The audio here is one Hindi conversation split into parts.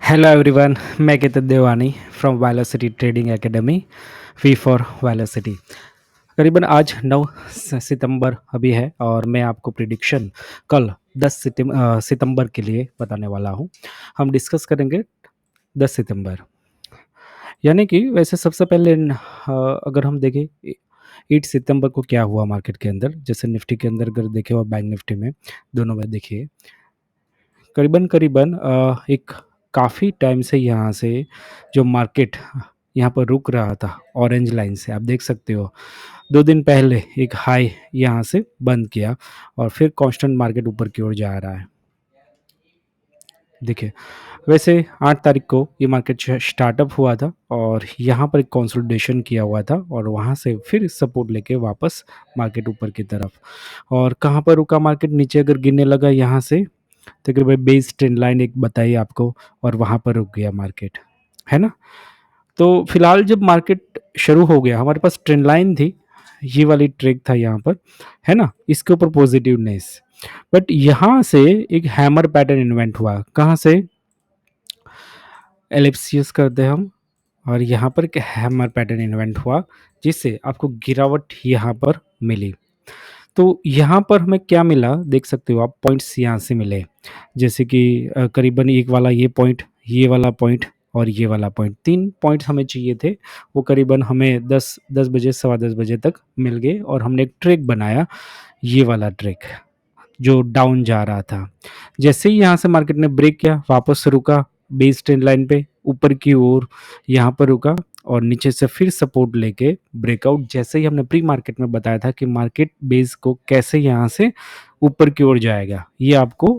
हेलो एवरीवन, मैं Ketan Devani from Velocity Trading Academy, we for Velocity. करीबन आज 9 सितंबर अभी है और मैं आपको प्रिडिक्शन कल 10 सितंबर के लिए बताने वाला हूँ। हम डिस्कस करेंगे 10 सितंबर, यानी कि वैसे सबसे पहले अगर हम देखें 8 सितंबर को क्या हुआ मार्केट के अंदर, जैसे निफ्टी के अंदर अगर देखें और बैंक निफ्टी में, दोनों में देखिए करीबन एक काफ़ी टाइम से यहाँ से जो मार्केट यहाँ पर रुक रहा था ऑरेंज लाइन से, आप देख सकते हो 2 दिन पहले एक हाई यहाँ से बंद किया और फिर कांस्टेंट मार्केट ऊपर की ओर जा रहा है। देखिए, वैसे 8 तारीख को ये मार्केट स्टार्टअप हुआ था और यहाँ पर एक कंसोलिडेशन किया हुआ था और वहाँ से फिर सपोर्ट लेके वापस मार्केट ऊपर की तरफ। और कहाँ पर रुका मार्केट, नीचे अगर गिरने लगा यहाँ से तकरीबन बेस ट्रेंड लाइन एक बताई आपको और वहाँ पर रुक गया मार्केट, है ना? तो फिलहाल जब मार्केट शुरू हो गया, हमारे पास ट्रेंड लाइन थी, ये वाली ट्रैक था यहाँ पर, है ना? इसके ऊपर पॉजिटिवनेस, बट यहाँ से एक हैमर पैटर्न इन्वेंट हुआ। कहाँ से? एलिप्सियस करते हैं हम और यहाँ पर एक हैमर पैटर्न इन्वेंट हुआ जिससे आपको गिरावट यहाँ पर मिली। तो यहाँ पर हमें क्या मिला देख सकते हो आप, पॉइंट्स यहाँ से मिले, जैसे कि करीबन एक वाला ये पॉइंट, ये वाला पॉइंट और ये वाला पॉइंट, 3 पॉइंट्स हमें चाहिए थे। वो करीबन हमें 10 बजे, सवा 10 बजे तक मिल गए और हमने एक ट्रैक बनाया, ये वाला ट्रैक जो डाउन जा रहा था। जैसे ही यहाँ से मार्केट ने ब्रेक किया, वापस रुका बेस ट्रेंड लाइन पे ऊपर की ओर, यहाँ पर रुका और नीचे से फिर सपोर्ट लेके ब्रेकआउट, जैसे ही हमने प्री मार्केट में बताया था कि मार्केट बेस को कैसे यहाँ से ऊपर की ओर जाएगा, ये आपको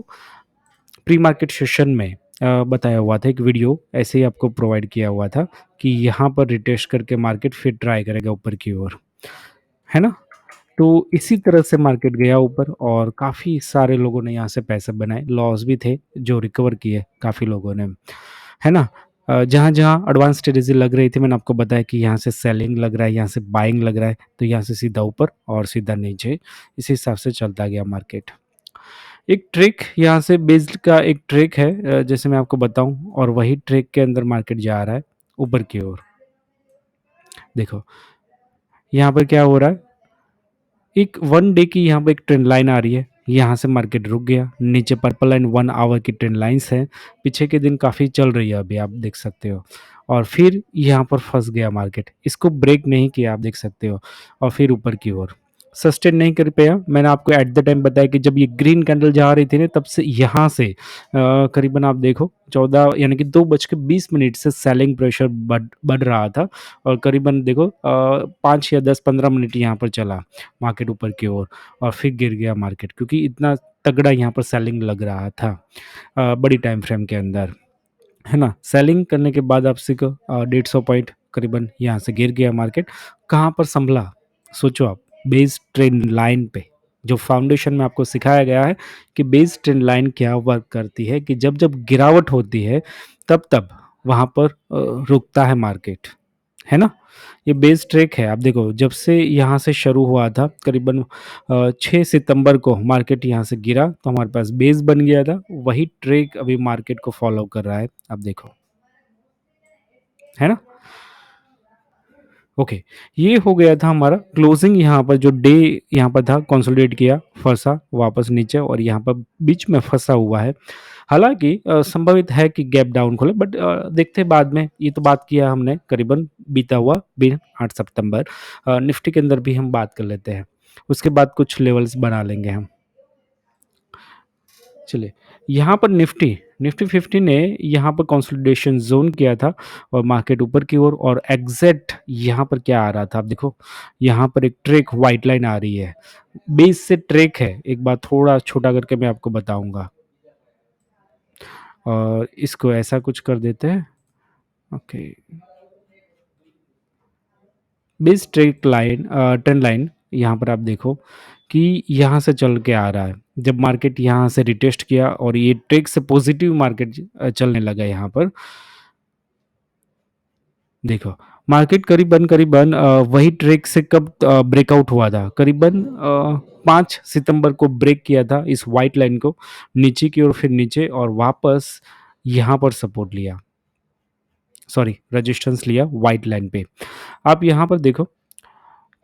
प्री मार्केट सेशन में बताया हुआ था, एक वीडियो ऐसे ही आपको प्रोवाइड किया हुआ था कि यहाँ पर रिटेस्ट करके मार्केट फिर ट्राई करेगा ऊपर की ओर, है ना? तो इसी तरह से मार्केट गया ऊपर और काफ़ी सारे लोगों ने यहाँ से पैसे बनाए, लॉस भी थे जो रिकवर किए काफ़ी लोगों ने, है ना? जहाँ-जहाँ एडवांस स्ट्रेटेजी लग रही थी, मैंने आपको बताया कि यहाँ से सेलिंग लग रहा है, यहाँ से बाइंग लग रहा है, तो यहाँ से सीधा ऊपर और सीधा नीचे, इस हिसाब से चलता गया मार्केट। एक ट्रिक यहाँ से बेस्ड का एक ट्रिक है, जैसे मैं आपको बताऊँ, और वही ट्रिक के अंदर मार्केट जा रहा है ऊपर की ओर। देखो, यहाँ पर क्या हो रहा है, एक 1 डे की यहाँ पे एक ट्रेंड लाइन आ रही है, यहाँ से मार्केट रुक गया, नीचे पर्पल लाइन 1 आवर की ट्रेंड लाइन्स हैं, पीछे के दिन काफ़ी चल रही है अभी आप देख सकते हो, और फिर यहाँ पर फँस गया मार्केट, इसको ब्रेक नहीं किया आप देख सकते हो और फिर ऊपर की ओर सस्टेन नहीं कर पाया। मैंने आपको एट द टाइम बताया कि जब ये ग्रीन कैंडल जा रही थी ना, तब से यहाँ से करीबन आप देखो 14 यानी कि 2:20 से सेलिंग प्रेशर बढ़ रहा था और करीबन देखो 5 या 10-15 मिनट यहाँ पर चला मार्केट ऊपर की ओर और फिर गिर गया मार्केट, क्योंकि इतना तगड़ा यहाँ पर सेलिंग लग रहा था बड़ी टाइम फ्रेम के अंदर, है ना? सेलिंग करने के बाद आप सीखो 150 पॉइंट करीबन यहाँ से गिर गया मार्केट। कहाँ पर संभला? सोचो आप, बेस ट्रेंड लाइन पे, जो फाउंडेशन में आपको सिखाया गया है कि बेस ट्रेंड लाइन क्या वर्क करती है, कि जब जब गिरावट होती है तब तब वहाँ पर रुकता है मार्केट, है ना? ये बेस ट्रैक है, आप देखो जब से यहाँ से शुरू हुआ था करीबन 6 सितंबर को मार्केट यहाँ से गिरा तो हमारे पास बेस बन गया था, वही ट्रैक अभी मार्केट को फॉलो कर रहा है, आप देखो, है ना? ओके, ये हो गया था हमारा क्लोजिंग, यहाँ पर जो डे यहाँ पर था कंसोलिडेट किया, फंसा वापस नीचे और यहाँ पर बीच में फंसा हुआ है। हालाँकि संभावित है कि गैप डाउन खोले, बट देखते हैं बाद में। ये तो बात किया हमने करीबन बीता हुआ दिन 8 सितंबर। निफ्टी के अंदर भी हम बात कर लेते हैं, उसके बाद कुछ लेवल्स बना लेंगे हम। चलिए, यहाँ पर निफ्टी 50 ने यहाँ पर कंसोलिडेशन ज़ोन किया था और मार्केट ऊपर की ओर, और एग्ज़ैक्ट यहाँ पर क्या आ रहा था आप देखो, यहाँ पर एक ट्रैक व्हाइट लाइन आ रही है, बेस से ट्रैक है। एक बार थोड़ा छोटा करके मैं आपको बताऊँगा और इसको ऐसा कुछ कर देते हैं। Okay, base track line trend line यहाँ पर आप देखो कि यहाँ से चल के आ रहा है। जब मार्केट यहाँ से रिटेस्ट किया और ये ट्रेक से पॉजिटिव मार्केट चलने लगा यहाँ पर, देखो मार्केट करीबन वही ट्रेक से कब ब्रेकआउट हुआ था, करीबन 5 सितंबर को ब्रेक किया था इस वाइट लाइन को नीचे की ओर, फिर नीचे और वापस यहाँ पर सपोर्ट लिया, सॉरी रेजिस्टेंस लिया व्हाइट लाइन पे। आप यहाँ पर देखो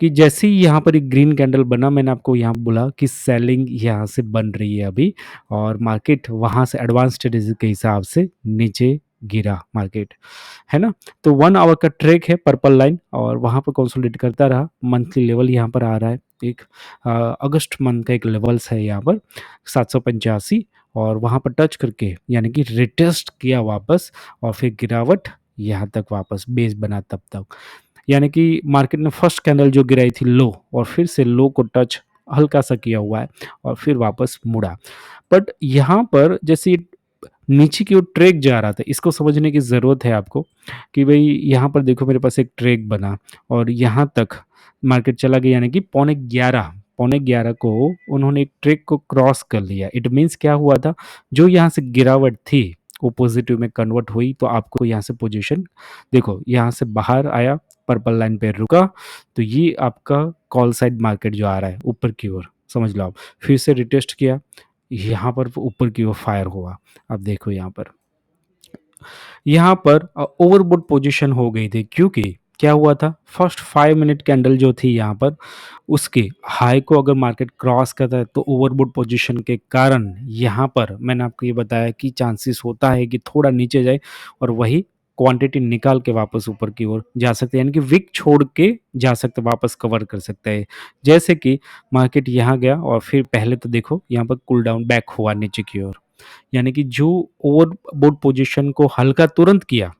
कि जैसे ही यहाँ पर एक ग्रीन कैंडल बना, मैंने आपको यहाँ बोला कि सेलिंग यहाँ से बन रही है अभी, और मार्केट वहाँ से एडवांस स्ट्रेटेजी के हिसाब से नीचे गिरा मार्केट, है ना? तो 1 आवर का ट्रैक है पर्पल लाइन, और वहाँ पर कंसोलिडेट करता रहा। मंथली लेवल यहाँ पर आ रहा है एक, अगस्त मंथ का एक लेवल्स है यहाँ पर 785, और वहाँ पर टच करके यानी कि रिटेस्ट किया वापस, और फिर गिरावट यहाँ तक वापस बेस बना तब तक। यानी कि मार्केट ने फर्स्ट कैंडल जो गिराई थी लो, और फिर से लो को टच हल्का सा किया हुआ है, और फिर वापस मुड़ा। बट यहाँ पर जैसे ये नीचे की ओर ट्रैक जा रहा था, इसको समझने की ज़रूरत है आपको कि भई यहाँ पर देखो मेरे पास एक ट्रैक बना, और यहाँ तक मार्केट चला गया, यानी कि पौने 11 को उन्होंने एक ट्रैक को क्रॉस कर लिया। इट मीन्स क्या हुआ था, जो यहाँ से गिरावट थी वो पॉजिटिव में कन्वर्ट हुई, तो आपको यहाँ से पोजीशन देखो, यहाँ से बाहर आया, पर्पल लाइन पे रुका, तो ये आपका कॉल साइड मार्केट जो आ रहा है ऊपर की ओर, समझ लो आप। फिर से रिटेस्ट किया, यहाँ पर वो ऊपर की ओर फायर हुआ। अब देखो यहाँ पर ओवरबॉट पोजीशन हो गई थी, क्योंकि क्या हुआ था, फर्स्ट 5 मिनट कैंडल जो थी यहाँ पर, उसके हाई को अगर मार्केट क्रॉस करता है तो ओवरबॉट पोजीशन के कारण यहाँ पर मैंने आपको ये बताया कि चांसेस होता है कि थोड़ा नीचे जाए, और वही क्वांटिटी निकाल के वापस ऊपर की ओर जा सकते हैं, यानी कि विक छोड़ के जा सकते, वापस कवर कर सकता है। जैसे कि मार्केट यहाँ गया, और फिर पहले तो देखो यहाँ पर कूल डाउन बैक हुआ नीचे की ओर, यानी कि जो ओवरबॉट पोजीशन को हल्का तुरंत किया,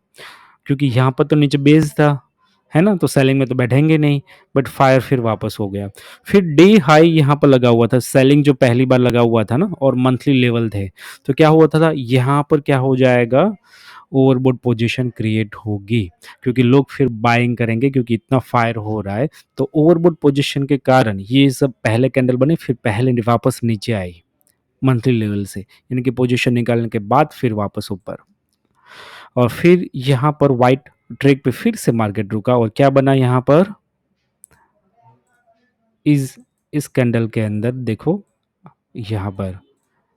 क्योंकि यहाँ पर तो नीचे बेस था, है ना? तो सेलिंग में तो बैठेंगे नहीं, बट फायर फिर वापस हो गया। फिर डे हाई यहाँ पर लगा हुआ था, सेलिंग जो पहली बार लगा हुआ था ना, और मंथली लेवल थे, तो क्या हुआ था यहाँ पर क्या हो जाएगा, ओवरबॉट पोजीशन क्रिएट होगी, क्योंकि लोग फिर बाइंग करेंगे, क्योंकि इतना फायर हो रहा है। तो ओवरबॉट पोजीशन के कारण ये सब पहले कैंडल बने, फिर पहले वापस नीचे आई मंथली लेवल से, यानी कि पोजीशन निकालने के बाद फिर वापस ऊपर, और फिर यहाँ पर वाइट ट्रैक पे फिर से मार्केट रुका, और क्या बना यहाँ पर, इस कैंडल के अंदर देखो, यहाँ पर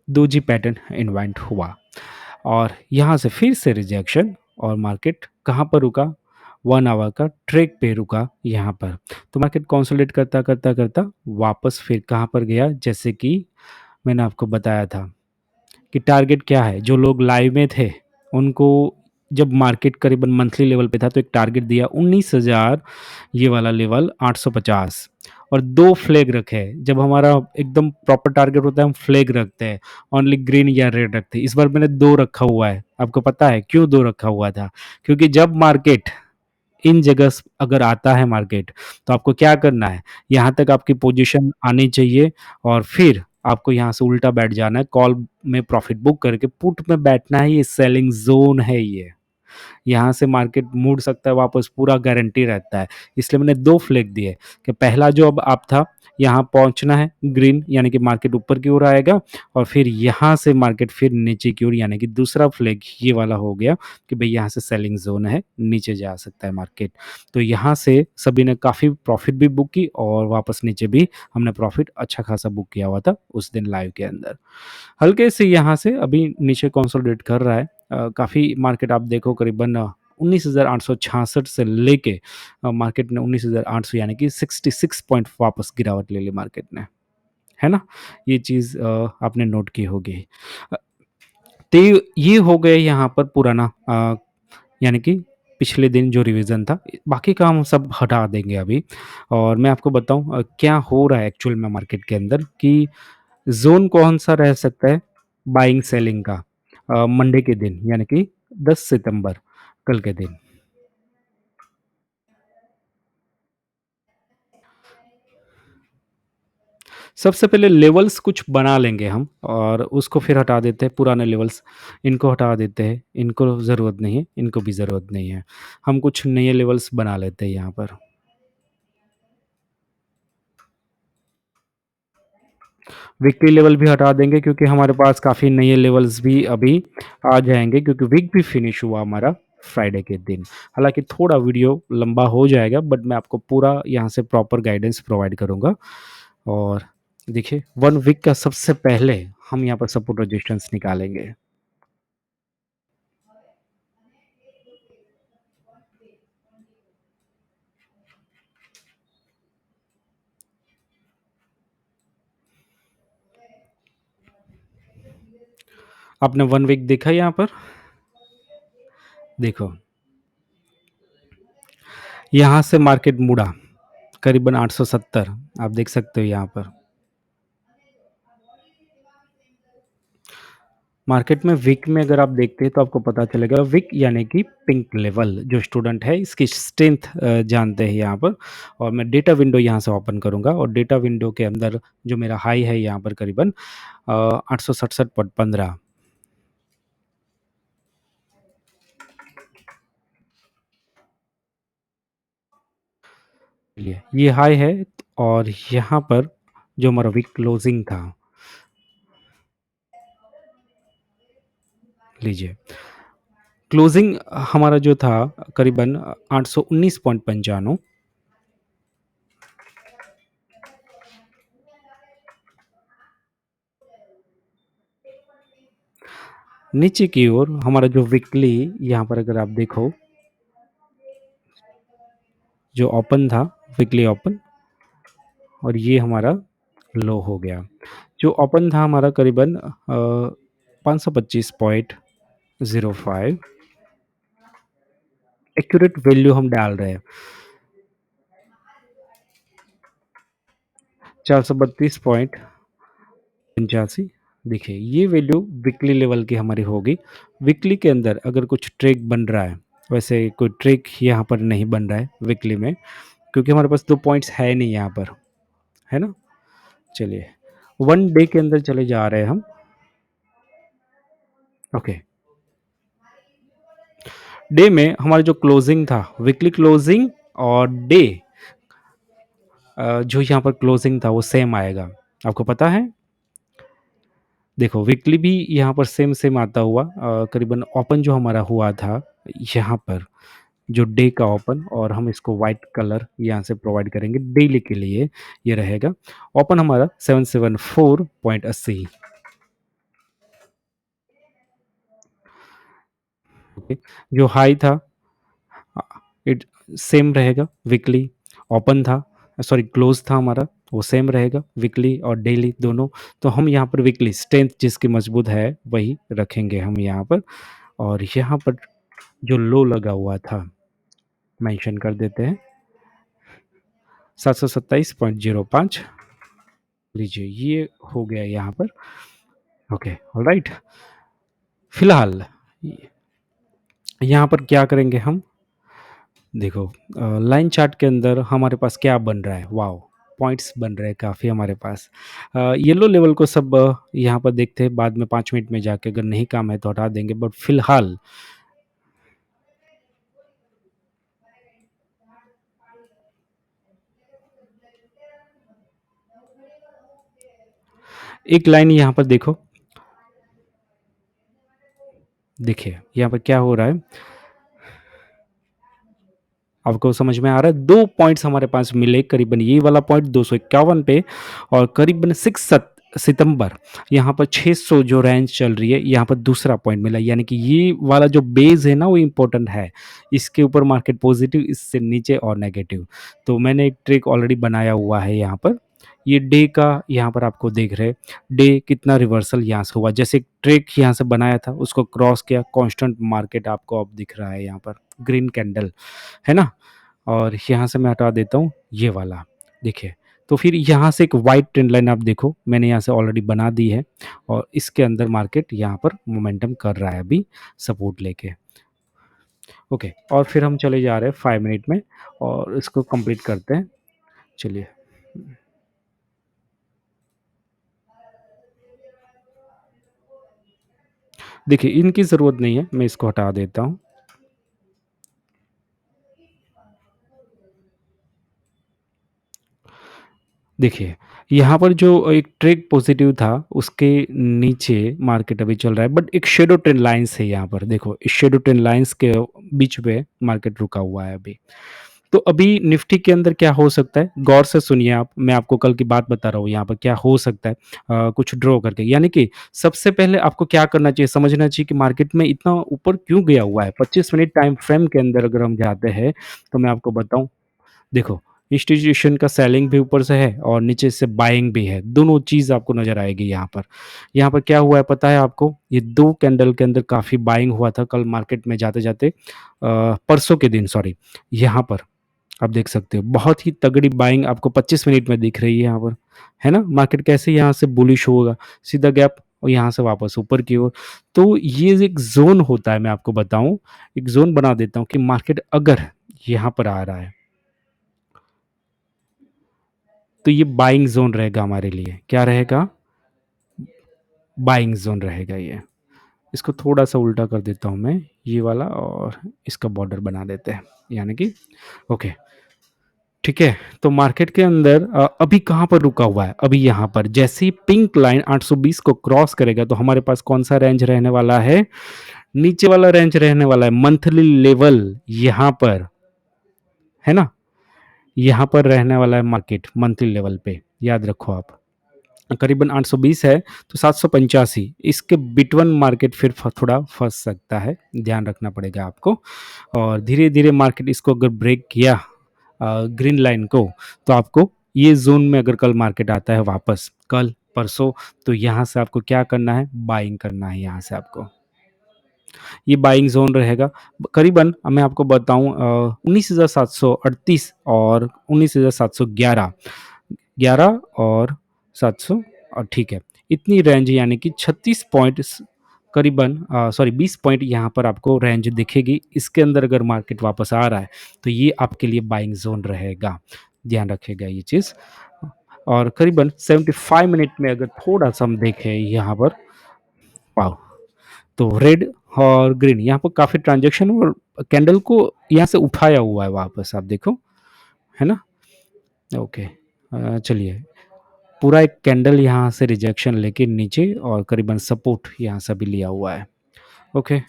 दोजी पैटर्न इन्वेंट हुआ, और यहाँ से फिर से रिजेक्शन, और मार्केट कहाँ पर रुका, 1 आवर का ट्रैक पे रुका यहाँ पर। तो मार्केट कंसोलिडेट करता करता करता वापस फिर कहाँ पर गया, जैसे कि मैंने आपको बताया था कि टारगेट क्या है, जो लोग लाइव में थे उनको, जब मार्केट करीबन मंथली लेवल पे था तो एक टारगेट दिया 19,000, ये वाला लेवल 850, और 2 फ्लैग रखे हैं। जब हमारा एकदम प्रॉपर टारगेट होता है हम फ्लैग रखते हैं, ओनली ग्रीन या रेड रखते हैं। इस बार मैंने 2 रखा हुआ है। आपको पता है क्यों 2 रखा हुआ था? क्योंकि जब मार्केट इन जगह अगर आता है मार्केट, तो आपको क्या करना है, यहाँ तक आपकी पोजीशन आनी चाहिए, और फिर आपको यहाँ से उल्टा बैठ जाना है, कॉल में प्रॉफिट बुक करके पुट में बैठना है। ये सेलिंग जोन है ये, यहाँ से मार्केट मुड़ सकता है वापस, पूरा गारंटी रहता है। इसलिए मैंने 2 फ्लैग दिए कि पहला जो अब आप था, यहाँ पहुँचना है ग्रीन, यानी कि मार्केट ऊपर की ओर आएगा, और फिर यहाँ से मार्केट फिर नीचे की ओर, यानी कि दूसरा फ्लैग ये वाला हो गया कि भई यहाँ से सेलिंग ज़ोन है, नीचे जा सकता है मार्केट। तो यहाँ से सभी ने काफ़ी प्रॉफ़िट भी बुक की, और वापस नीचे भी हमने प्रॉफ़िट अच्छा खासा बुक किया हुआ था उस दिन लाइव के अंदर। हल्के से यहाँ से अभी नीचे कंसोलिडेट कर रहा है। काफ़ी मार्केट आप देखो करीबन 19,866 से लेके मार्केट ने 19,800, यानी कि 66 पॉइंट वापस गिरावट ले ली मार्केट ने, है ना? ये चीज़ आपने नोट की होगी। अ, तो ये हो गए यहाँ पर पुराना, यानी कि पिछले दिन जो रिवीजन था, बाकी का हम सब हटा देंगे अभी, और मैं आपको बताऊँ क्या हो रहा है एक्चुअल में मार्केट के अंदर, कि ज़ोन कौन-सा रह सकता है बाइंग सेलिंग का, मंडे के दिन, यानी कि 10 सितंबर, कल के दिन। सबसे पहले लेवल्स कुछ बना लेंगे हम, और उसको फिर हटा देते हैं पुराने लेवल्स, इनको हटा देते हैं, इनको ज़रूरत नहीं है, इनको भी ज़रूरत नहीं है। हम कुछ नए लेवल्स बना लेते हैं यहाँ पर। वीकली लेवल भी हटा देंगे, क्योंकि हमारे पास काफ़ी नए लेवल्स भी अभी आ जाएँगे, क्योंकि वीक भी फिनिश हुआ हमारा फ्राइडे के दिन। हालाँकि थोड़ा वीडियो लंबा हो जाएगा, बट मैं आपको पूरा यहाँ से प्रॉपर गाइडेंस प्रोवाइड करूँगा। और देखिए 1 वीक का सबसे पहले हम यहाँ पर सपोर्ट रेजिस्टेंस निकालेंगे। आपने 1 वीक देखा यहाँ पर? देखो, यहाँ से मार्केट मुड़ा, करीबन 870 आप देख सकते हो यहाँ पर। मार्केट में विक में अगर आप देखते हैं तो आपको पता चलेगा विक यानी कि पिंक लेवल जो स्टूडेंट है इसकी स्ट्रेंथ जानते हैं यहाँ पर। और मैं डेटा विंडो यहाँ से ओपन करूँगा और डेटा विंडो के अंदर जो मेरा हाई है यहाँ पर करीबन 867.15। चलिए ये हाई है और यहाँ पर जो हमारा वीक क्लोजिंग था, लीजिए क्लोजिंग हमारा जो था करीबन 819.95। नीचे की ओर हमारा जो वीकली यहाँ पर अगर आप देखो जो ओपन था वीकली ओपन और ये हमारा लो हो गया। जो ओपन था हमारा करीबन 525.05 एक्यूरेट वैल्यू हम डाल रहे हैं 432.85। देखिए ये वैल्यू वीकली लेवल की हमारी होगी। वीकली के अंदर अगर कुछ ट्रेक बन रहा है, वैसे कोई ट्रेक यहाँ पर नहीं बन रहा है वीकली में, क्योंकि हमारे पास 2 पॉइंट्स है नहीं यहाँ पर, है ना? चलिए 1 डे के अंदर चले जा रहे हैं हम। ओके, डे में हमारा जो क्लोजिंग था, वीकली क्लोजिंग और डे जो यहाँ पर क्लोजिंग था वो सेम आएगा। आपको पता है? देखो वीकली भी यहाँ पर सेम सेम आता हुआ करीबन ओपन जो हमारा हुआ था यहाँ पर जो डे का ओपन, और हम इसको वाइट कलर यहाँ से प्रोवाइड करेंगे डेली के लिए। ये रहेगा ओपन हमारा 774.80। ओके, जो हाई था इट सेम रहेगा वीकली। ओपन था, सॉरी क्लोज था हमारा, वो सेम रहेगा वीकली और डेली दोनों। तो हम यहाँ पर वीकली स्ट्रेंथ जिसकी मजबूत है वही रखेंगे हम यहाँ पर। और यहाँ पर जो लो लगा हुआ था मेंशन कर देते हैं 727.05। लीजिए ये हो गया यहाँ पर। ओके ऑलराइट, फिलहाल यहाँ पर क्या करेंगे हम, देखो लाइन चार्ट के अंदर हमारे पास क्या बन रहा है, वाओ पॉइंट्स बन रहे हैं काफ़ी हमारे पास। येलो लेवल को सब यहाँ पर देखते हैं बाद में 5 मिनट में जाके, अगर नहीं काम है तो हटा देंगे, बट फिलहाल एक लाइन यहाँ पर देखो, देखिए यहाँ पर क्या हो रहा है, आपको समझ में आ रहा है? 2 पॉइंट्स हमारे पास मिले करीबन, ये वाला पॉइंट 251 पे और करीबन 6 सितंबर यहाँ पर 600 जो रेंज चल रही है, यहाँ पर दूसरा पॉइंट मिला, यानी कि ये वाला जो बेस है ना वो इम्पोर्टेंट है। इसके ऊपर मार्केट पॉजिटिव, इससे नीचे और नेगेटिव। तो मैंने एक ट्रिक ऑलरेडी बनाया हुआ है यहाँ पर। ये डे का यहाँ पर आपको देख रहे हैं, डे कितना रिवर्सल यहाँ से हुआ, जैसे एक ट्रेक यहाँ से बनाया था उसको क्रॉस किया, कांस्टेंट मार्केट आपको अब दिख रहा है यहाँ पर, ग्रीन कैंडल, है ना? और यहाँ से मैं हटा देता हूँ ये वाला, देखिए। तो फिर यहाँ से एक वाइट ट्रेंड लाइन आप देखो, मैंने यहाँ से ऑलरेडी बना दी है और इसके अंदर मार्केट यहाँ पर मोमेंटम कर रहा है अभी सपोर्ट लेके। ओके, और फिर हम चले जा रहे हैं 5 मिनट में और इसको कंप्लीट करते हैं। चलिए, देखिए इनकी ज़रूरत नहीं है, मैं इसको हटा देता हूँ। देखिए, यहाँ पर जो एक ट्रेड पॉज़िटिव था, उसके नीचे मार्केट अभी चल रहा है, बट एक शैडो ट्रेंड लाइन्स है यहाँ पर, देखो इस शैडो ट्रेंड लाइन्स के बीच में मार्केट रुका हुआ है अभी। तो अभी निफ्टी के अंदर क्या हो सकता है, गौर से सुनिए आप, मैं आपको कल की बात बता रहा हूँ यहाँ पर क्या हो सकता है कुछ ड्रॉ करके। यानी कि सबसे पहले आपको क्या करना चाहिए, समझना चाहिए कि मार्केट में इतना ऊपर क्यों गया हुआ है। 25 मिनट टाइम फ्रेम के अंदर अगर हम जाते हैं, तो मैं आपको बताऊँ, देखो इंस्टीट्यूशन का सेलिंग भी ऊपर से है और नीचे से बाइंग भी है, दोनों चीज़ आपको नज़र आएगी यहाँ पर। यहाँ पर क्या हुआ है पता है आपको? ये 2 कैंडल के अंदर काफ़ी बाइंग हुआ था कल मार्केट में जाते-जाते परसों के दिन सॉरी, यहाँ पर आप देख सकते हो। बहुत ही तगड़ी बाइंग आपको 25 मिनट में दिख रही है यहाँ पर, है ना? मार्केट कैसे यहाँ से बुलिश होगा, सीधा गैप और यहाँ से वापस ऊपर की ओर। तो ये एक ज़ोन होता है मैं आपको बताऊँ, एक ज़ोन बना देता हूँ कि मार्केट अगर यहाँ पर आ रहा है तो ये बाइंग ज़ोन रहेगा हमारे लिए। क्या रहेगा? बाइंग ज़ोन रहेगा ये। इसको थोड़ा-सा उल्टा कर देता हूँ मैं, ये वाला और इसका बॉर्डर बना देते हैं, यानी कि ओके, ठीक है? तो मार्केट के अंदर अभी कहाँ पर रुका हुआ है? अभी यहाँ पर। जैसे ही पिंक लाइन 820 को क्रॉस करेगा तो हमारे पास कौन-सा रेंज रहने वाला है? नीचे वाला रेंज रहने वाला है, मंथली लेवल यहाँ पर, है ना? यहाँ पर रहने वाला है मार्केट मंथली लेवल पे, याद रखो आप। करीबन 820 है तो 785 इसके बिटवीन मार्केट फिर थोड़ा फंस सकता है, ध्यान रखना पड़ेगा आपको। और धीरे धीरे मार्केट इसको अगर ब्रेक किया ग्रीन लाइन को, तो आपको ये जोन में अगर कल मार्केट आता है वापस कल परसों, तो यहाँ से आपको क्या करना है? बाइंग करना है यहाँ से आपको। ये बाइंग ज़ोन रहेगा। करीबन मैं आपको बताऊँ 19,738 और 19,711 11 और 700 और ठीक है। इतनी रेंज यानी कि 36 पॉइंट करीबन सॉरी 20 पॉइंट यहाँ पर आपको रेंज दिखेगी। इसके अंदर अगर मार्केट वापस आ रहा है, तो ये आपके लिए बाइंग ज़ोन रहेगा। ध्यान रखिएगा ये चीज़। और करीबन 75 मिनट में अगर थोड़ा-सा हम देखें यहाँ पर, वाओ! तो रेड और ग्रीन यहाँ पर काफ़ी ट्रांज़ैक्शन और कैंडल को यहाँ से उठाया हुआ है वापस आप देखो, है ना? ओके चलिए पूरा एक कैंडल यहाँ से रिजेक्शन लेके नीचे और करीबन सपोर्ट यहाँ से भी लिया हुआ है। ओके,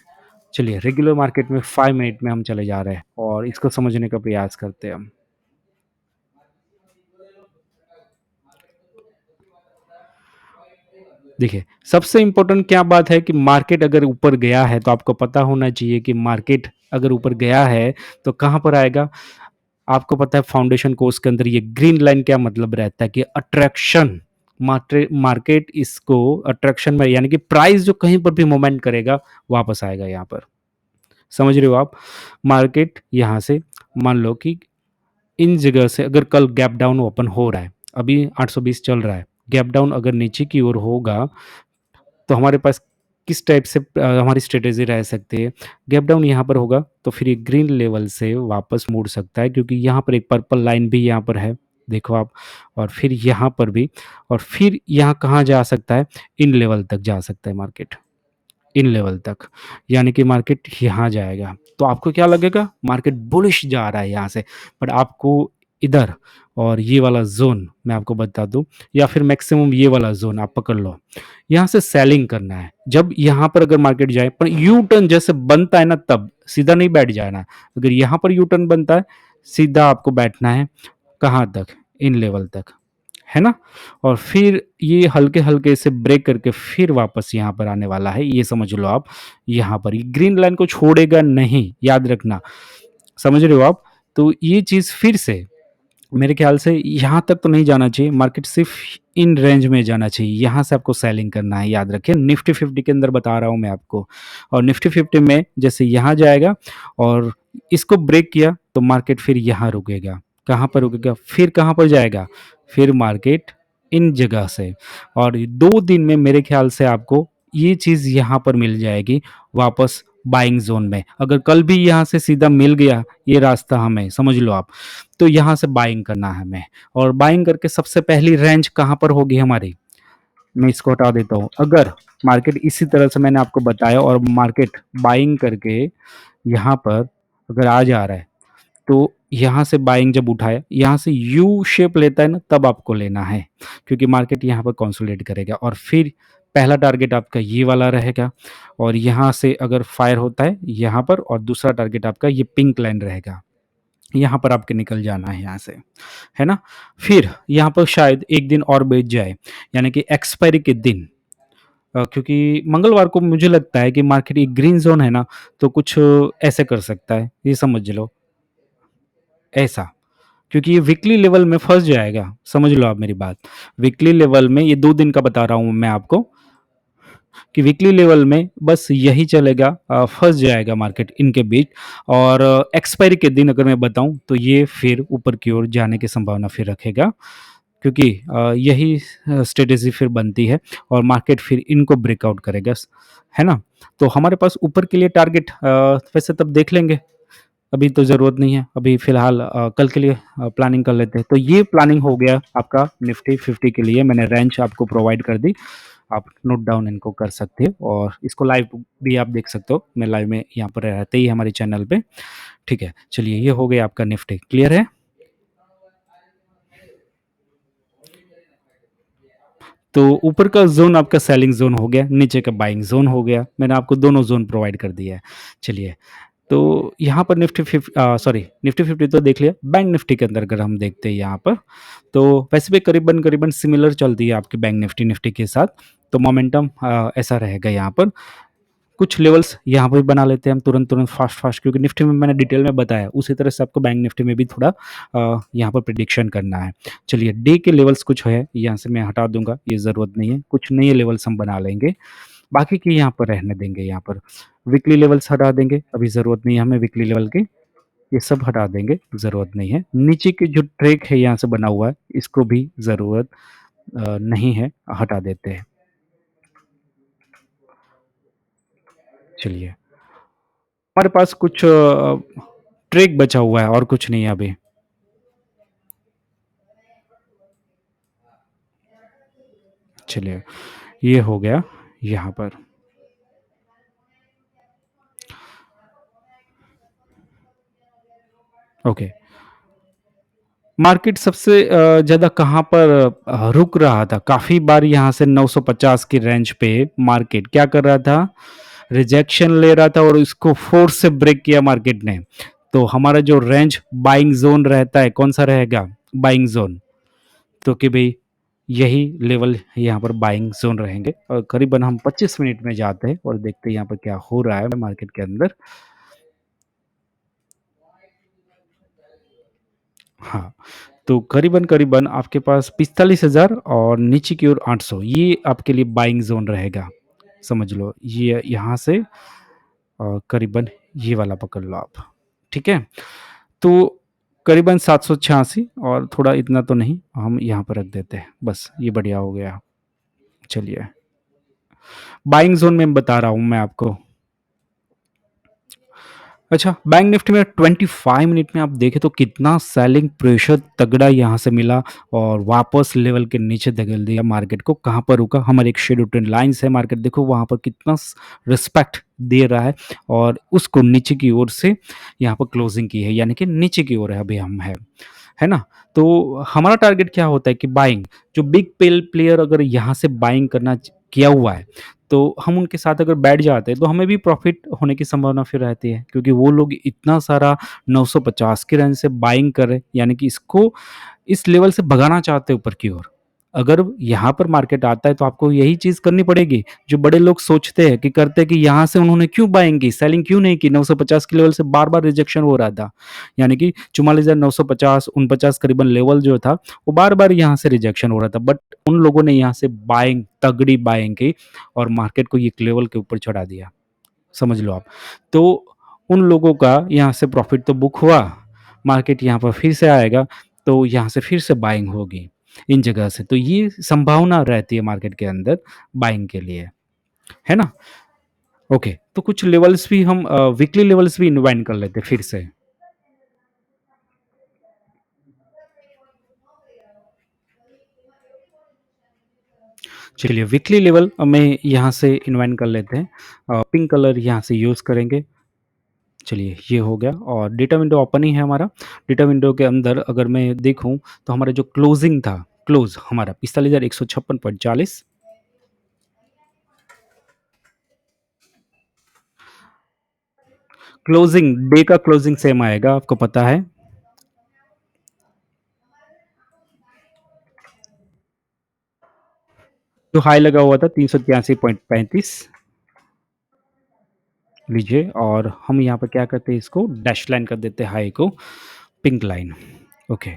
चलिए रेगुलर मार्केट में 5 मिनट में हम चले जा रहे हैं और इसको समझने का प्रयास करते हैं हम। देखिए, सबसे इम्पोर्टेंट क्या बात है कि मार्केट अगर ऊपर गया है तो आपको पता होना चाहिए कि मार्केट अगर ऊपर गया है तो कहाँ पर आएगा? आपको पता है फाउंडेशन कोर्स के अंदर ये ग्रीन लाइन क्या मतलब रहता है कि अट्रैक्शन मार्केट इसको अट्रैक्शन में यानी कि प्राइस जो कहीं पर भी मूवमेंट करेगा वापस आएगा यहाँ पर। समझ रहे हो आप? मार्केट यहाँ से मान लो कि इन जगह से अगर कल गैप डाउन ओपन हो रहा है, अभी 820 चल रहा है, गैप डाउन अगर नीचे की ओर होगा तो हमारे पास किस टाइप से हमारी स्ट्रैटेजी रह सकती है? गैप डाउन यहाँ पर होगा तो फिर ये ग्रीन लेवल से वापस मुड़ सकता है क्योंकि यहाँ पर एक पर्पल लाइन भी यहाँ पर है, देखो आप। और फिर यहाँ पर भी और फिर यहाँ कहाँ जा सकता है? इन लेवल तक जा सकता है मार्केट। इन लेवल तक, यानी कि मार्केट यहाँ जाएगा। तो आपको क्या लगेगा? मार्केट बुलिश जा रहा है यहाँ से, बट आपको इधर और ये वाला ज़ोन मैं आपको बता दूँ या फिर मैक्सिमम ये वाला ज़ोन आप पकड़ लो। यहाँ से सेलिंग करना है। जब यहाँ पर अगर मार्केट जाए पर यू टर्न जैसे बनता है ना तब, सीधा नहीं बैठ जाना। अगर यहाँ पर यू टर्न बनता है, सीधा आपको बैठना है कहाँ तक? इन लेवल तक। है ना? और फिर ये हल्के-हल्के से ब्रेक करके फिर वापस यहाँ पर आने वाला है, ये समझ लो आप। यहाँ पर ये ग्रीन लाइन को छोड़ेगा नहीं, याद रखना। समझ रहे हो आप? तो ये चीज़ फिर से मेरे ख़्याल से यहाँ तक तो नहीं जाना चाहिए, मार्केट सिर्फ़ इन रेंज में जाना चाहिए, यहाँ से आपको सेलिंग करना है, याद रखिए। निफ्टी 50 के अंदर बता रहा हूँ मैं आपको और निफ्टी 50 में जैसे यहाँ जाएगा और इसको ब्रेक किया, तो मार्केट फिर यहाँ रुकेगा। कहाँ पर रुकेगा? फिर कहाँ पर जाएगा? फिर मार्केट इन जगह से और 2 दिन में मेरे ख़्याल से आपको ये चीज़ यहाँ पर मिल जाएगी वापस बाइंग ज़ोन में। अगर कल भी यहाँ से सीधा मिल गया ये रास्ता हमें, समझ लो आप, तो यहाँ से बाइंग करना है हमें और बाइंग करके सबसे पहली रेंज कहाँ पर होगी हमारी? मैं इसको हटा देता हूँ। अगर मार्केट इसी तरह से मैंने आपको बताया और मार्केट बाइंग करके यहाँ पर अगर आ जा रहा है, तो यहाँ से बाइंग जब उठाए, यहाँ से यू शेप लेता है ना तब आपको लेना है, क्योंकि मार्केट यहाँ पर कंसोलिडेट करेगा और फिर पहला टारगेट आपका ये वाला रहेगा और यहाँ से अगर फायर होता है यहाँ पर और दूसरा टारगेट आपका ये पिंक लाइन रहेगा। यहाँ पर आपके निकल जाना है यहाँ से, है ना? फिर यहाँ पर शायद 1 दिन और बीत जाए, यानी कि एक्सपायरी के दिन क्योंकि मंगलवार को मुझे लगता है कि मार्केट एक ग्रीन ज़ोन है ना, तो कुछ ऐसे कर सकता है, ये समझ लो, ऐसा। क्योंकि ये वीकली लेवल में फँस जाएगा, समझ लो आप मेरी बात। वीकली लेवल में ये 2 दिन का बता रहा हूँ मैं आपको कि वीकली लेवल में बस यही चलेगा, फँस जाएगा मार्केट इनके बीच। और एक्सपायरी के दिन अगर मैं बताऊँ तो ये फिर ऊपर की ओर जाने की संभावना फिर रखेगा, क्योंकि यही स्ट्रैटेजी फिर बनती है और मार्केट फिर इनको ब्रेकआउट करेगा, है ना? तो हमारे पास ऊपर के लिए टारगेट वैसे तब देख लेंगे, अभी तो ज़रूरत नहीं है, अभी फ़िलहाल कल के लिए प्लानिंग कर लेते हैं। तो ये प्लानिंग हो गया आपका निफ्टी 50 के लिए, मैंने रेंज आपको प्रोवाइड कर दी। आप नोट डाउन इनको कर सकते हो और इसको लाइव भी आप देख सकते हो। मैं लाइव में यहाँ पर रहते ही हमारे चैनल पे, ठीक है? चलिए ये हो गया आपका निफ्टी, क्लियर है? तो ऊपर का ज़ोन आपका सेलिंग ज़ोन हो गया, नीचे का बाइंग ज़ोन हो गया। मैंने आपको दोनों ज़ोन प्रोवाइड कर दिया है। चलिए, तो यहाँ पर निफ्टी 50 तो देख लिया। बैंक निफ्टी के अंदर अगर हम देखते हैं यहाँ पर, तो वैसे भी करीबन-करीबन सिमिलर चलती है आपकी बैंक निफ्टी के साथ। तो मोमेंटम ऐसा रहेगा यहाँ पर। कुछ लेवल्स यहाँ पे बना लेते हैं हम तुरंत-तुरंत फ़ास्ट-फ़ास्ट, क्योंकि निफ्टी में मैंने डिटेल में बताया, उसी तरह से आपको बैंक निफ्टी में भी थोड़ा यहाँ पर प्रेडिक्शन करना है। चलिए, डे के लेवल्स कुछ है, यहाँ से मैं हटा दूँगा, ये ज़रूरत नहीं है। कुछ नए लेवल्स हम बना लेंगे, बाकी के यहाँ पर रहने देंगे यहाँ पर। वीकली लेवल्स हटा देंगे, अभी ज़रूरत नहीं है हमें वीकली लेवल की, ये सब हटा देंगे, ज़रूरत नहीं है। नीचे की जो ट्रैक है यहाँ से बना हुआ है, इसको भी ज़रूरत नहीं है, हटा देते हैं। चलिए, हमारे पास कुछ ट्रैक बचा हुआ है और कुछ नहीं है अभी। चलिए, ये हो गया यहाँ पर। ओके, मार्केट सबसे ज़्यादा कहाँ पर रुक रहा था? काफ़ी बार यहाँ से 950 की रेंज पे मार्केट क्या कर रहा था? रिजेक्शन ले रहा था और इसको फ़ोर्स से ब्रेक किया मार्केट ने। तो हमारा जो रेंज बाइंग ज़ोन रहता है, कौन-सा रहेगा? Buying zone. तो कि भई यही लेवल यहाँ पर बाइंग ज़ोन रहेंगे और करीबन हम 25 मिनट में जाते हैं और देखते हैं यहाँ पर क्या हो रहा है मार्केट के अंदर। हाँ, तो करीबन-करीबन आपके पास 45,000 और नीचे की ओर 800, ये आपके लिए बाइंग ज़ोन रहेगा। समझ लो, ये यहाँ से करीबन ये वाला पकड़ लो आप, ठीक है? तो करीबन 786 और थोड़ा इतना तो नहीं, हम यहाँ पर रख देते हैं, बस ये बढ़िया हो गया। चलिए, बाइंग ज़ोन में बता रहा हूँ मैं आपको। अच्छा, बैंक निफ्टी में 25 मिनट में आप देखें तो कितना सेलिंग प्रेशर तगड़ा यहाँ से मिला और वापस लेवल के नीचे धकेल दिया मार्केट को। कहाँ पर रुका? हमारे एक शेडो ट्रेंड लाइन्स है, मार्केट देखो वहाँ पर कितना रिस्पेक्ट दे रहा है और उसको नीचे की ओर से यहाँ पर क्लोजिंग की है, यानी कि नीचे की ओर है अभी हम है ना? तो हमारा टारगेट क्या होता है कि बाइंग, जो बिग पेल प्लेयर अगर यहाँ से बाइंग करना किया हुआ है, तो हम उनके साथ अगर बैठ जाते हैं तो हमें भी प्रॉफ़िट होने की संभावना फिर रहती है, क्योंकि वो लोग इतना सारा 950 की रेंज से बाइंग कर रहे हैं, यानी कि इसको इस लेवल से भगाना चाहते हैं ऊपर की ओर। अगर यहाँ पर मार्केट आता है तो आपको यही चीज़ करनी पड़ेगी, जो बड़े लोग सोचते हैं कि करते हैं कि यहाँ से उन्होंने क्यों बाइंग की, सेलिंग क्यों नहीं की, 950 के लेवल से बार-बार रिजेक्शन हो रहा था। यानी कि 44,950 49 करीबन लेवल जो था, वो बार-बार यहाँ से रिजेक्शन हो रहा था, बट उन लोगों ने यहाँ से बाइंग, तगड़ी बाइंग की और मार्केट को एक लेवल के ऊपर चढ़ा दिया, समझ लो आप। तो उन लोगों का यहाँ से प्रॉफ़िट तो बुक हुआ, मार्केट यहाँ पर फिर से आएगा, तो यहाँ से फिर से बाइंग होगी इन जगह से। तो ये संभावना रहती है मार्केट के अंदर बाइंग के लिए, है ना? ओके, तो कुछ लेवल्स भी हम वीकली लेवल्स भी इन्वाइट कर लेते हैं फिर से। चलिए, वीकली लेवल में यहाँ से इन्वाइट कर लेते हैं। पिंक कलर यहाँ से यूज़ करेंगे। चलिए, ये हो गया और डेटा विंडो ओपन ही है हमारा। डेटा विंडो के अंदर अगर मैं देखूँ तो हमारा जो क्लोजिंग था, क्लोज़ हमारा 45,156.40। क्लोजिंग, डे का क्लोजिंग सेम आएगा, आपको पता है। जो हाई लगा हुआ था 383.35 लीजिए, और हम यहाँ पे क्या करते हैं, इसको डैश लाइन कर देते हैं हाई को, पिंक लाइन। ओके,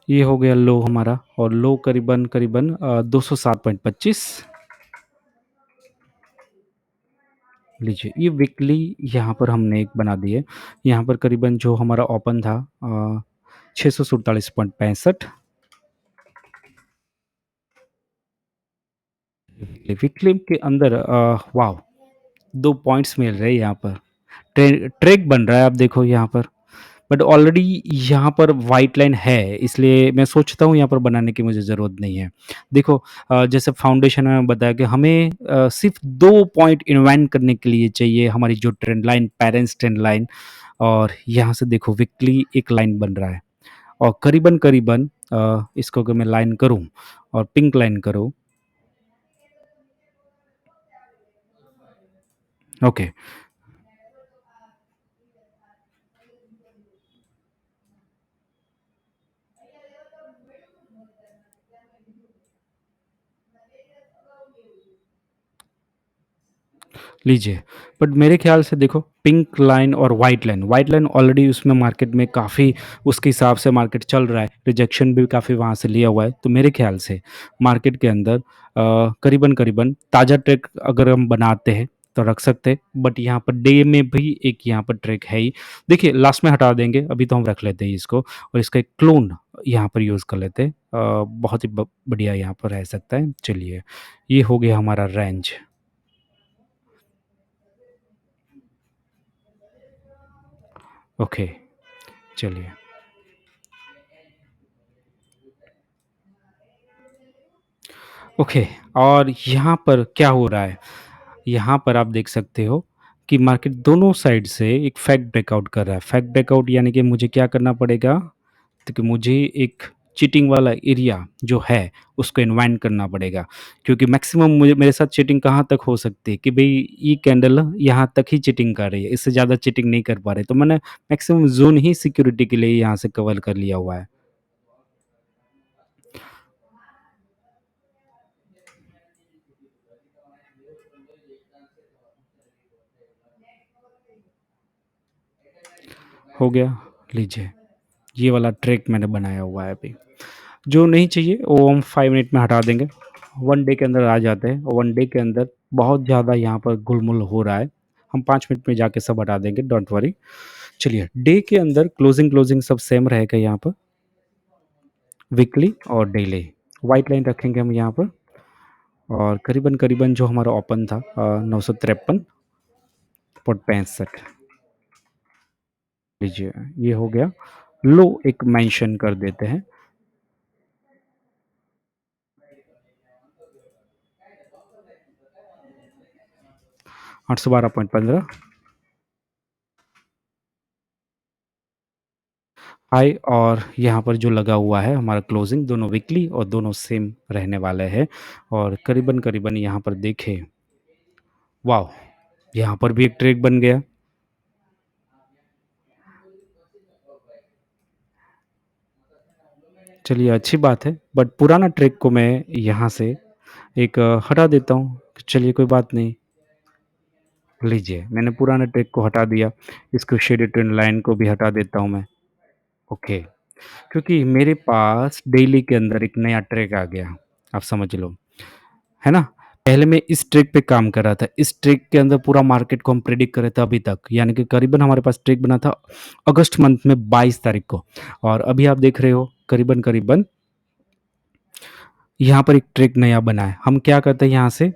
ये हो गया लो हमारा और लो करीबन-करीबन 207.25 लीजिए। ये वीकली यहाँ पर हमने एक बना दिए। यहाँ पर करीबन जो हमारा ओपन था 647.65 वीकली के अंदर वॉव! 2 पॉइंट्स मिल रहे हैं यहाँ पर। ट्रैक बन रहा है आप देखो यहाँ पर। बट ऑलरेडी यहाँ पर व्हाइट लाइन है, इसलिए मैं सोचता हूँ यहाँ पर बनाने की मुझे ज़रूरत नहीं है। देखो जैसे फाउंडेशन में बताया कि हमें सिर्फ़ 2 पॉइंट इन्वेंट करने के लिए चाहिए हमारी जो trend line, parents trend line और यहाँ से देखो वीकली एक लाइन बन रहा है और करीबन-करीबन इसको अगर मैं लाइन करूँ और पिंक लाइन करूँ ओके। लीजिए, बट मेरे ख़्याल से देखो पिंक लाइन और व्हाइट लाइन ऑलरेडी उसमें मार्केट में काफ़ी उसके हिसाब से मार्केट चल रहा है, रिजेक्शन भी काफ़ी वहाँ से लिया हुआ है। तो मेरे ख़्याल से मार्केट के अंदर करीबन-करीबन ताज़ा ट्रैक अगर हम बनाते हैं, तो रख सकते हैं, बट यहाँ पर डे में भी एक यहाँ पर ट्रैक है ही। देखिए लास्ट में हटा देंगे, अभी तो हम रख लेते हैं इसको और इसका एक क्लोन यहाँ पर यूज़ कर लेते हैं। बहुत ही ब बढ़िया यहाँ पर रह सकता है। चलिए, ये हो गया हमारा रेंज। ओके, चलिए। ओके और यहाँ पर क्या हो रहा है? यहाँ पर आप देख सकते हो कि मार्केट दोनों साइड से एक फैक्ट ब्रेकआउट कर रहा है। फैक्ट ब्रेकआउट यानी कि मुझे क्या करना पड़ेगा? तो कि मुझे एक चीटिंग वाला एरिया जो है, उसको इन्वाइट करना पड़ेगा। क्योंकि मैक्सिमम मुझे मेरे साथ चीटिंग कहाँ तक हो सकती है कि भई ये कैंडल यहाँ तक ही चीटिंग कर रही है, इससे ज़्यादा चीटिंग नहीं कर पा रहे। तो मैंने मैक्सिमम ज़ोन ही सिक्योरिटी के लिए यहाँ से कवर कर लिया हुआ है। हो गया, लीजिए। ये वाला ट्रैक मैंने बनाया हुआ है अभी। जो नहीं चाहिए वो हम 5 मिनट में हटा देंगे। 1 डे के अंदर आ जाते हैं और 1 डे के अंदर बहुत ज़्यादा यहाँ पर गुलमुल हो रहा है। हम 5 मिनट में जाके सब हटा देंगे, डोंट वरी। चलिए, डे के अंदर क्लोजिंग सब सेम रहेगा यहाँ पर, वीकली और डेली। व्हाइट लाइन रखेंगे हम यहाँ पर और करीबन-करीबन जो हमारा ओपन था 953.65 लीजिए, ये हो गया। लो एक मेंशन कर देते हैं, 812.15 हाई और यहाँ पर जो लगा हुआ है हमारा क्लोजिंग दोनों वीकली और दोनों सेम रहने वाले हैं और करीबन-करीबन यहाँ पर देखें, वॉव! यहाँ पर भी एक ट्रैक बन गया। चलिए अच्छी बात है, बट पुराना ट्रैक को मैं यहाँ से एक हटा देता हूँ। चलिए कोई बात नहीं, लीजिए मैंने पुराना ट्रैक को हटा दिया, इसको शेडेड ट्रेंड लाइन को भी हटा देता हूँ मैं। ओके, क्योंकि मेरे पास डेली के अंदर एक नया ट्रैक आ गया, आप समझ लो। है ना? पहले मैं इस ट्रिक पे काम कर रहा था। इस ट्रिक के अंदर पूरा मार्केट को हम प्रेडिक्ट कर रहे थे अभी तक। यानी कि करीबन हमारे पास ट्रिक बना था अगस्त मंथ में 22 तारीख को और अभी आप देख रहे हो करीबन-करीबन यहाँ पर एक ट्रिक नया बना है। हम क्या करते हैं यहाँ से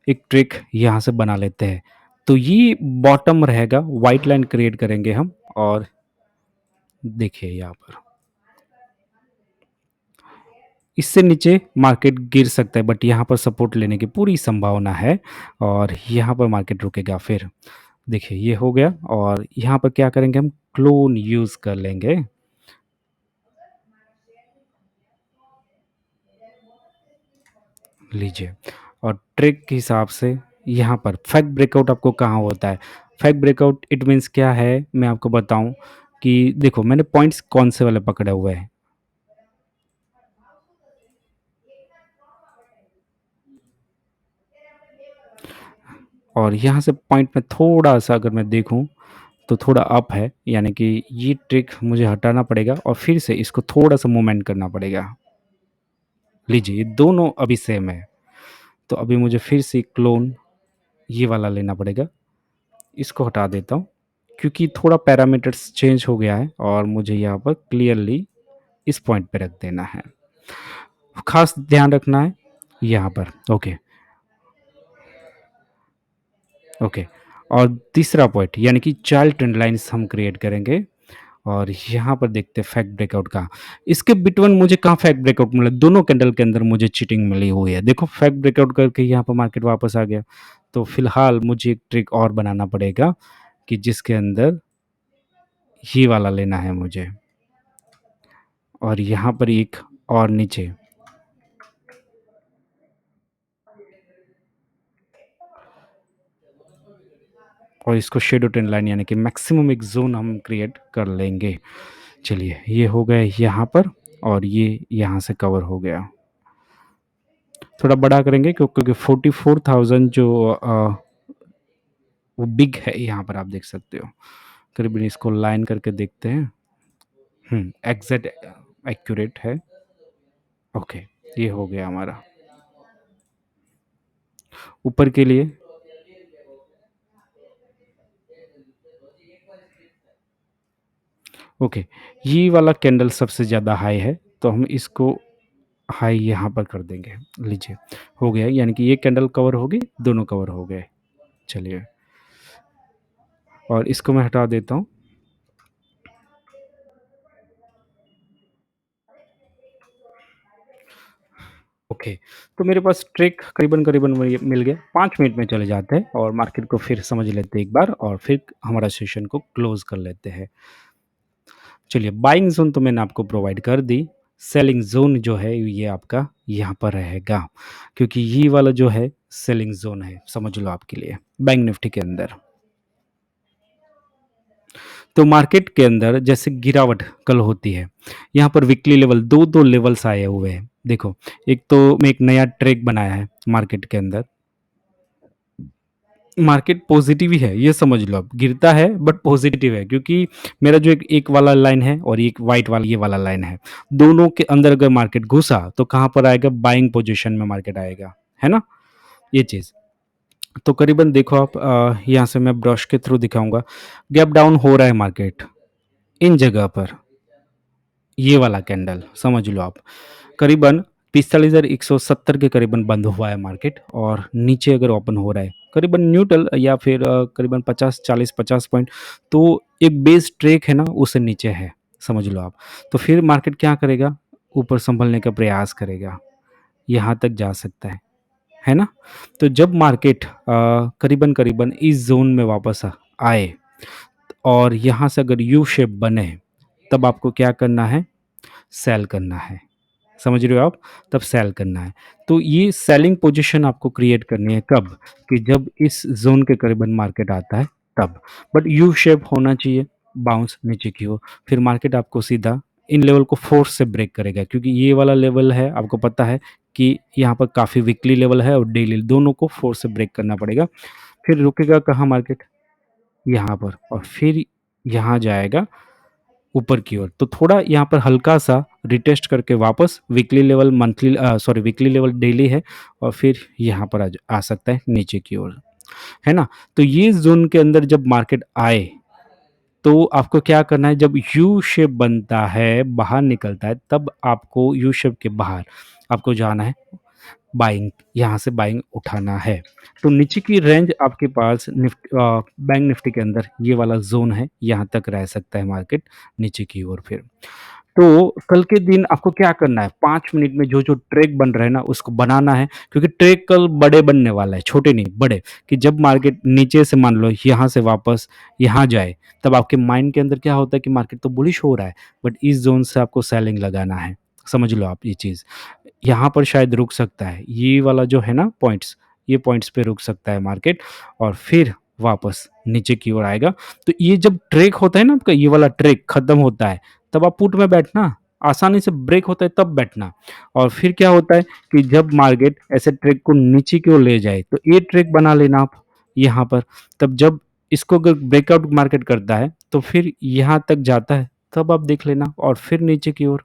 एक ट्रिक यहाँ से बना लेते हैं। तो ये बॉटम रहेगा, व्हाइट लाइन क्रिएट करेंगे हम और देखिए यहाँ पर। इससे नीचे मार्केट गिर सकता है बट यहाँ पर सपोर्ट लेने की पूरी संभावना है और यहाँ पर मार्केट रुकेगा फिर। देखिए ये हो गया और यहाँ पर क्या करेंगे हम क्लोन यूज़ कर लेंगे, लीजिए और ट्रिक के हिसाब से यहाँ पर फैक्ट ब्रेकआउट आपको कहाँ होता है? फैक्ट ब्रेकआउट इट मीन्स क्या है, मैं आपको बताऊँ कि देखो मैंने पॉइंट्स कौन से वाले पकड़े हुए हैं और यहाँ से पॉइंट में थोड़ा-सा अगर मैं देखूँ, तो थोड़ा अप है, यानी कि ये ट्रिक मुझे हटाना पड़ेगा और फिर से इसको थोड़ा-सा मूवमेंट करना पड़ेगा। लीजिए, ये दोनों अभी सेम है, तो अभी मुझे फिर से क्लोन ये वाला लेना पड़ेगा। इसको हटा देता हूँ, क्योंकि थोड़ा पैरामीटर्स चेंज हो गया है और मुझे यहाँ पर क्लियरली इस पॉइंट पे रख देना है। खास ध्यान रखना है यहाँ पर, ओके, ओके। और तीसरा पॉइंट यानी कि चाइल्ड ट्रेंड लाइन्स हम क्रिएट करेंगे और यहाँ पर देखते हैं फैक्ट ब्रेकआउट का। इसके बिटवीन मुझे कहाँ फैक्ट ब्रेकआउट मिला? दोनों कैंडल के अंदर मुझे चीटिंग मिली हुई है। देखो फैक्ट ब्रेकआउट करके यहाँ पर मार्केट वापस आ गया। तो फिलहाल मुझे एक ट्रिक और बनाना पड़ेगा कि जिसके अंदर ये वाला लेना है मुझे और यहाँ पर एक और नीचे और इसको शेडो ट्रेंड लाइन यानी कि मैक्सिमम एक ज़ोन हम क्रिएट कर लेंगे। चलिए ये हो गया यहाँ पर और ये यहाँ से कवर हो गया। थोड़ा बड़ा करेंगे क्योंकि 44,000 जो वो बिग है यहाँ पर आप देख सकते हो। करीबन इसको लाइन करके देखते हैं। एग्ज़ैक्ट एक्यूरेट है। ओके, ये हो गया हमारा। ऊपर के लिए ओके, ये वाला कैंडल सबसे ज़्यादा हाई है, तो हम इसको हाई यहाँ पर कर देंगे। लीजिए, हो गया यानी कि ये कैंडल कवर हो गई, दोनों कवर हो गए। चलिए और इसको मैं हटा देता हूँ। ओके, तो मेरे पास ट्रिक करीबन-करीबन वही मिल गया। 5 मिनट में चले जाते हैं और मार्केट को फिर समझ लेते हैं एक बार और फिर हमारा सेशन को क्लोज़ कर लेते हैं। चलिए बाइंग ज़ोन तो मैंने आपको प्रोवाइड कर दी। सेलिंग ज़ोन जो है ये आपका यहाँ पर रहेगा, क्योंकि ये वाला जो है सेलिंग ज़ोन है, समझ लो आपके लिए, बैंक निफ्टी के अंदर। तो मार्केट के अंदर जैसे गिरावट कल होती है, यहाँ पर वीकली लेवल 2-2 लेवल्स आए हुए हैं। देखो, एक तो मैं एक नया ट्रैक बनाया है मार्केट के अंदर। मार्केट पॉजिटिव ही है, ये समझ लो आप। गिरता है बट पॉजिटिव है, क्योंकि मेरा जो एक एक वाला लाइन है और एक वाइट वाला ये वाला लाइन है। दोनों के अंदर अगर मार्केट घुसा तो कहाँ पर आएगा? बाइंग पोज़ीशन में मार्केट आएगा, है ना? ये चीज़। तो करीबन देखो आप यहाँ से मैं ब्रश के थ्रू दिखाऊँगा। गैप डाउन हो रहा है मार्केट, इन जगह पर। ये वाला कैंडल समझ लो आप। करीबन 45,170 के करीबन बंद हुआ है मार्केट और नीचे अगर ओपन हो रहा है, करीबन न्यूट्रल या फिर करीबन 50, 40, 50 पॉइंट, तो एक बेस ट्रेक है ना, उससे नीचे है, समझ लो आप। तो फिर मार्केट क्या करेगा? ऊपर संभलने का प्रयास करेगा, यहाँ तक जा सकता है ना? तो जब मार्केट करीबन-करीबन इस ज़ोन में वापस आए और यहाँ से अगर यू शेप बने, तब आपको क्या करना है? सेल करना है। समझ रहे हो आप? तब सेल करना है। तो ये सेलिंग पोज़ीशन आपको क्रिएट करनी है कब? कि जब इस ज़ोन के करीबन मार्केट आता है तब। बट यू शेप होना चाहिए, बाउंस नीचे की ओर। फिर मार्केट आपको सीधा इन लेवल को फ़ोर्स से ब्रेक करेगा, क्योंकि ये वाला लेवल है, आपको पता है कि यहाँ पर काफ़ी वीकली लेवल है और डेली, दोनों को फ़ोर्स से ब्रेक करना पड़ेगा। फिर रुकेगा कहाँ मार्केट? यहाँ पर और फिर यहाँ जाएगा ऊपर की ओर। तो थोड़ा यहाँ पर हल्का-सा रिटेस्ट करके वापस weekly level sorry weekly level daily है और फिर यहाँ पर आ सकता है नीचे की ओर, है ना? तो ये ज़ोन के अंदर जब मार्केट आए, तो आपको क्या करना है? जब यू शेप बनता है, बाहर निकलता है, तब आपको यू शेप के बाहर आपको जाना है, बाइंग, यहाँ से बाइंग उठाना है। तो नीचे की रेंज आपके पास बैंक निफ्टी के अंदर ये वाला ज़ोन है, यहाँ तक रह सकता है मार्केट नीचे की ओर फिर। तो कल के दिन आपको क्या करना है? 5 मिनट में जो-जो ट्रैक बन रहा है ना, उसको बनाना है, क्योंकि ट्रैक कल बड़े बनने वाला है, छोटे नहीं, बड़े। कि जब मार्केट नीचे से मान लो यहाँ से वापस यहाँ जाए, तब आपके माइंड के अंदर क्या होता है कि मार्केट तो बुलिश हो रहा है, बट इस ज़ोन से आपको सेलिंग लगाना है। समझ लो आप ये चीज़। यहाँ पर शायद रुक सकता है। ये वाला जो है ना पॉइंट्स, ये पॉइंट्स पे रुक सकता है मार्केट और फिर वापस नीचे की ओर आएगा। तो ये जब ट्रेक होता है ना आपका, ये वाला ट्रेक खत्म होता है, तब आप पुट में बैठना, आसानी से ब्रेक होता है तब बैठना। और फिर क्या होता है कि जब मार्केट ऐसे ट्रेक को नीचे की ओर ले जाए, तो ये ट्रेक बना लेना आप यहाँ पर। तब जब इसको अगर ब्रेकआउट मार्केट करता है, तो फिर यहाँ तक जाता है, तब आप देख लेना और फिर नीचे की ओर।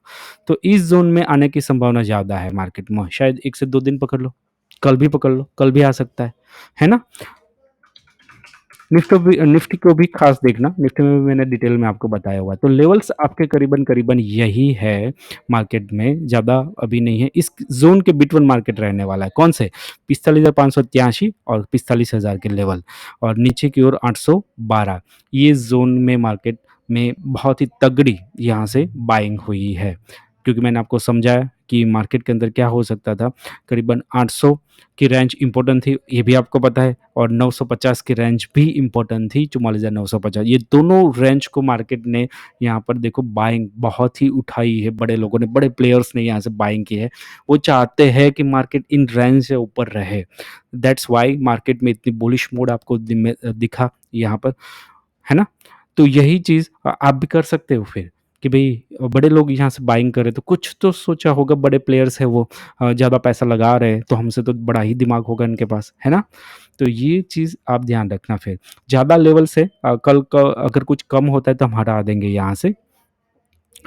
तो इस ज़ोन में आने की संभावना ज़्यादा है मार्केट में, शायद 1 से 2 दिन पकड़ लो, कल भी पकड़ लो, कल भी आ सकता है ना? निफ्टी को भी खास देखना, निफ्टी में भी मैंने डिटेल में आपको बताया हुआ है। तो लेवल्स आपके करीबन-करीबन यही है मार्केट में, ज़्यादा अभी नहीं है। इस ज़ोन के बिटवीन मार्केट रहने वाला है। कौन से? 45,583 और 45,000 के लेवल और नीचे की ओर 812। ये ज़ोन में मार्केट में बहुत ही तगड़ी यहाँ से बाइंग हुई है। क्योंकि मैंने आपको समझाया कि मार्केट के अंदर क्या हो सकता था, करीबन 800 की रेंज इम्पोर्टेंट थी, ये भी आपको पता है, और 950 की रेंज भी इम्पोर्टेंट थी, 44,950। ये दोनों रेंज को मार्केट ने यहाँ पर देखो बाइंग बहुत ही उठाई है, बड़े लोगों ने, बड़े प्लेयर्स ने यहाँ से बाइंग की है। वो चाहते हैं कि मार्केट इन रेंज से ऊपर रहे। दैट्स व्हाई मार्केट में इतनी बुलिश मूड आपको दिखा यहाँ पर, है ना? तो यही चीज़ आप भी कर सकते हो फिर कि भई बड़े लोग यहाँ से बाइंग कर रहे हैं, तो कुछ तो सोचा होगा, बड़े प्लेयर्स हैं वो, ज़्यादा पैसा लगा रहे हैं, तो हमसे तो बड़ा ही दिमाग होगा इनके पास, है ना? तो ये चीज़ आप ध्यान रखना फिर। ज़्यादा लेवल से कल क अगर कुछ कम होता है तो हम हटा देंगे यहाँ से,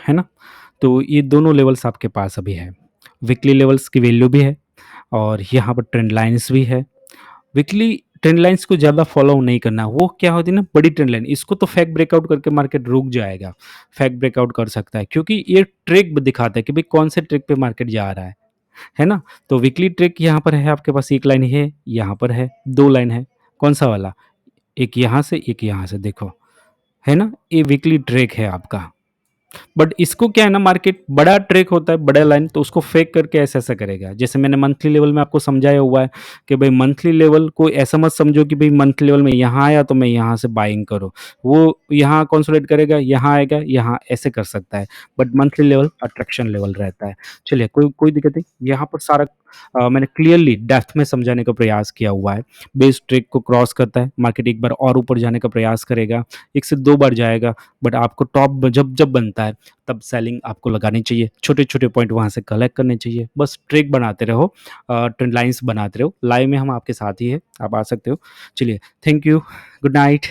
है ना? तो ये दोनों लेवल्स आपके पास अभी है। वीकली लेवल्स की वैल्यू भी है और यहाँ पर ट्रेंड लाइन्स भी है। वीकली ट्रेंड लाइन्स को ज़्यादा फॉलो नहीं करना, वो क्या होती है ना, बड़ी ट्रेंड लाइन, इसको तो फेक ब्रेकआउट करके मार्केट रुक जाएगा, फेक ब्रेकआउट कर सकता है, क्योंकि ये ट्रेक दिखाता है कि भाई कौन से ट्रेक पे मार्केट जा रहा है ना? तो वीकली ट्रेक यहाँ पर है आपके पास, एक लाइन है, यहाँ पर है, दो लाइन है, कौन सा वाला? एक यहाँ से, एक यहाँ से, देखो, है ना? ये वीकली ट्रेक है आपका। बट इसको क्या है ना, मार्केट बड़ा ट्रैक होता है, बड़ा लाइन, तो उसको फेक करके ऐसा-ऐसा करेगा। जैसे मैंने मंथली लेवल में आपको समझाया हुआ है कि भई मंथली लेवल को ऐसा मत समझो कि भई मंथली लेवल में यहाँ आया तो मैं यहाँ से बाइंग करो। वो यहाँ कंसोलिडेट करेगा, यहाँ आएगा, यहाँ ऐसे कर सकता है। But monthly level attraction level रहता है। चलिए, कोई कोई दिक्कत नहीं। यहाँ पर सारा मैंने क्लियरली डेप्थ में समझाने का प्रयास किया हुआ है। बेस ट्रैक को क्रॉस करता है, मार्केट एक बार और ऊपर जाने का प्रयास करेगा, 1 से 2 बार जाएगा, बट आपको टॉप जब जब बनता है तब सेलिंग आपको लगानी चाहिए। छोटे-छोटे पॉइंट वहाँ से कलेक्ट करने चाहिए। बस ट्रेक बनाते रहो, ट्रेंड लाइन्स बनाते रहो। लाइव में हम आपके साथ ही हैं, आप आ सकते हो। चलिए, थैंक यू, गुड नाइट।